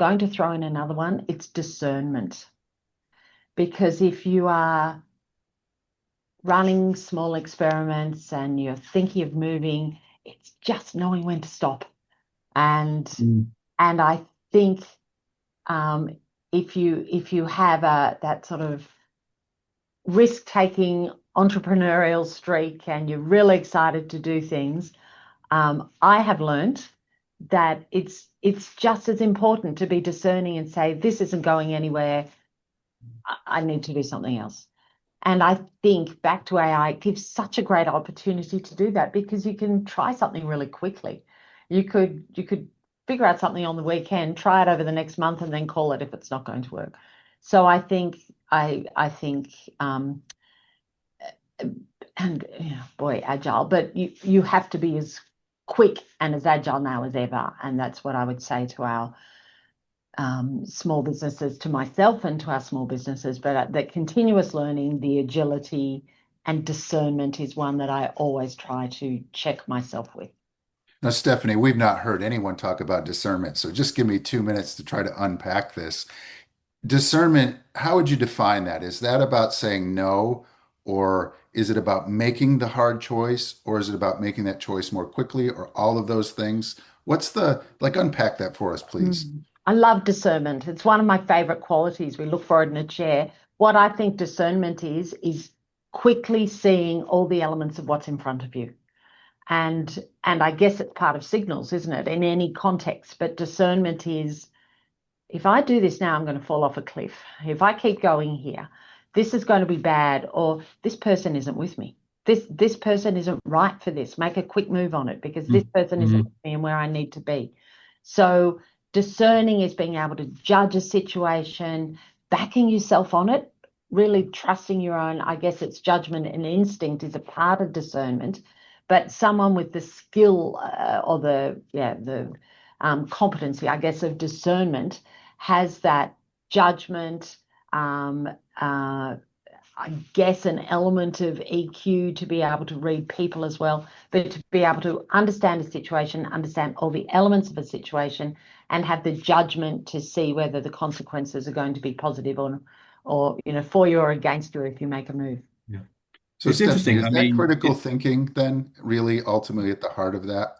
going to throw in another one, it's discernment. Because if you are running small experiments and you're thinking of moving, it's just knowing when to stop. And and I think if you have that sort of risk-taking entrepreneurial streak and you're really excited to do things, I have learned that it's just as important to be discerning and say, this isn't going anywhere. I need to do something else. And I think back to AI, it gives such a great opportunity to do that because you can try something really quickly. You could figure out something on the weekend, try it over the next month, and then call it if it's not going to work. So I think and boy, agile, but you have to be as quick and as agile now as ever. And that's what I would say to our small businesses, to myself and to our small businesses, but that continuous learning, the agility and discernment is one that I always try to check myself with. Now, Stephanie, we've not heard anyone talk about discernment, so just give me 2 minutes to try to unpack this. Discernment, how would you define that? Is that about saying no, or is it about making the hard choice, or is it about making that choice more quickly, or all of those things? Unpack that for us, please. I love discernment. It's one of my favorite qualities. We look for it in a chair. What I think discernment is quickly seeing all the elements of what's in front of you. And I guess it's part of signals, isn't it, in any context? But discernment is, if I do this now, I'm going to fall off a cliff. If I keep going here, this is going to be bad, or this person isn't with me. This person isn't right for this. Make a quick move on it because this person isn't with me and where I need to be. So discerning is being able to judge a situation, backing yourself on it, really trusting your own, I guess it's judgment and instinct is a part of discernment, but someone with the skill or the competency, I guess, of discernment has that judgment, I guess an element of EQ to be able to read people as well, but to be able to understand a situation, understand all the elements of a situation, and have the judgment to see whether the consequences are going to be positive or for you or against you if you make a move. Yeah. So, It's Stephanie, interesting. is I that mean, critical thinking then really ultimately at the heart of that?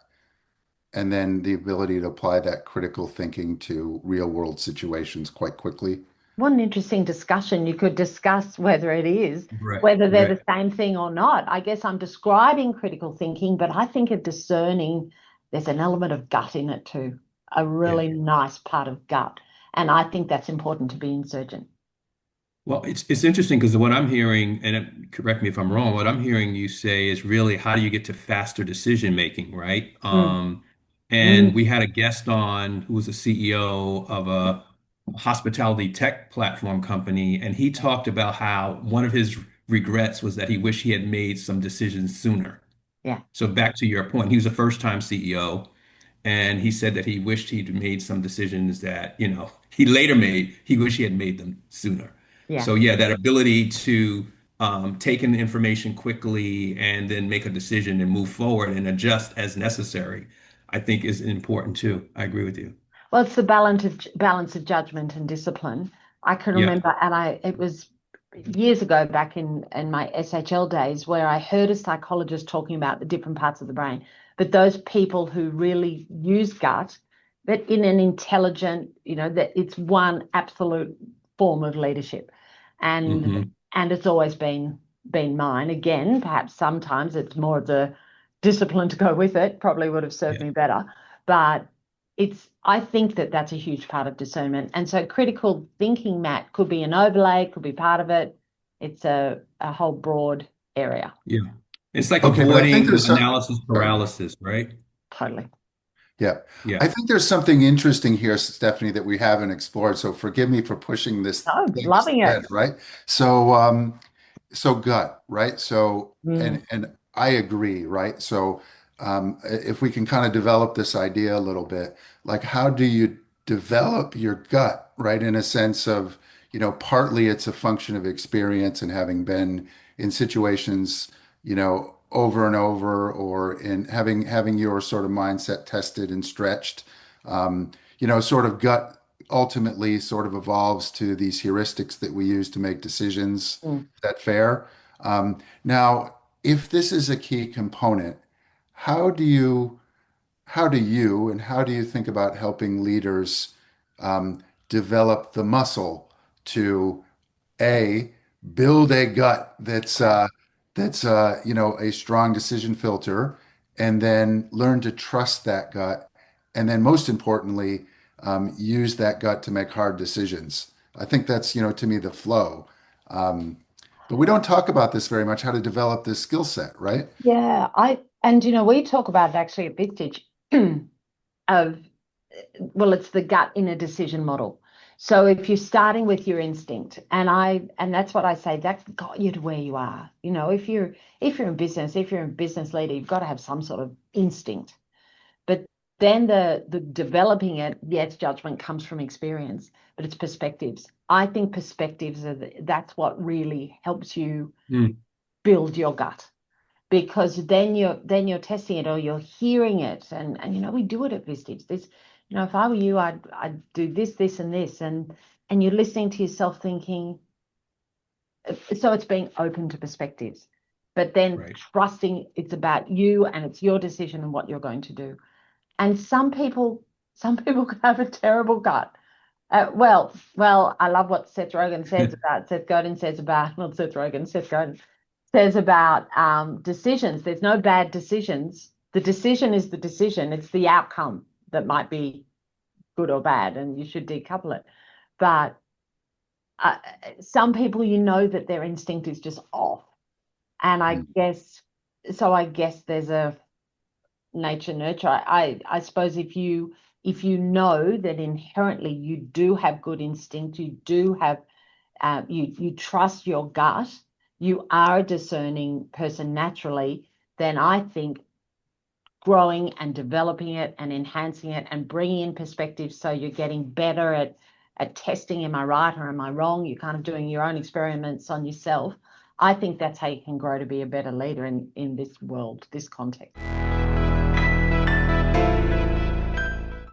And then the ability to apply that critical thinking to real world situations quite quickly? What an interesting discussion. You could discuss whether it is, right, whether they're right. the same thing or not. I guess I'm describing critical thinking, but I think of discerning, there's an element of gut in it too, a Yeah. really nice part of gut. And I think that's important to be insurgent. Well, it's interesting because what I'm hearing, and correct me if I'm wrong, what I'm hearing you say is really how do you get to faster decision making, right? Mm, And mm, we had a guest on who was a CEO of a hospitality tech platform company, and he talked about how one of his regrets was that he wished he had made some decisions sooner. yeah, So back to your point, he was a first-time CEO, and he said that he wished he'd made some decisions that, he later made, he wished he had made them sooner. yeah. So yeah, that ability to take in the information quickly and then make a decision and move forward and adjust as necessary, I think is important too. I agree with you. Well, it's the balance of judgment and discipline. I can Yeah. remember, and it was years ago back in my SHL days where I heard a psychologist talking about the different parts of the brain, but those people who really use gut, that in an intelligent, that it's one absolute form of leadership, and Hmm. and it's always been mine. Again, perhaps sometimes it's more of the discipline to go with it. Probably would have served Yeah. me better, but I think that that's a huge part of discernment. And so critical thinking, Matt, could be an overlay, could be part of it. It's a whole broad area. Yeah. It's like Okay, but I think avoiding there's some, analysis paralysis, right? Totally. yeah, Yeah. I think there's something interesting here, Stephanie, that we haven't explored. So forgive me for pushing this Oh, thing loving it. ahead, right? So gut, right? So Mm, and I agree, right? So if we can kind of develop this idea a little bit, like how do you develop your gut, right? In a sense of, partly it's a function of experience and having been in situations, over and over, or in having your sort of mindset tested and stretched. Sort of gut ultimately sort of evolves to these heuristics that we use to make decisions. Mm. Is that fair? Now, if this is a key component, how do you and how do you think about helping leaders develop the muscle to A, build a gut that's a strong decision filter, and then learn to trust that gut, and then most importantly, use that gut to make hard decisions. I think that's, to me, the flow. Um, but we don't talk about this very much, how to develop this skill set, right? Yeah, we talk about it actually at Vistage of, well, it's the gut in a decision model. So if you're starting with your instinct, and that's what I say, that's got you to where you are. If you're in business, if you're a business leader, you've got to have some sort of instinct. But then the developing it, yes, judgment comes from experience, but it's perspectives. I think perspectives that's what really helps you Mm. build your gut, because then you're testing it or you're hearing it, and we do it at Vistage. This, if I were you, I'd do this and this, and you're listening to yourself thinking. So it's being open to perspectives, but then Right. trusting it's about you and it's your decision and what you're going to do. And some people can have a terrible gut. I love what Seth Rogen says about Seth Godin says about not Seth Rogen, Seth Godin says about decisions. There's no bad decisions. The decision is the decision. It's the outcome that might be good or bad, and you should decouple it. But some people, that their instinct is just off, and I guess there's a nature nurture. I suppose if you know that inherently you do have good instinct, you do have you trust your gut, you are a discerning person naturally, then I think growing and developing it and enhancing it and bringing in perspective, so you're getting better at testing, am I right or am I wrong? You're kind of doing your own experiments on yourself. I think that's how you can grow to be a better leader in this world, this context.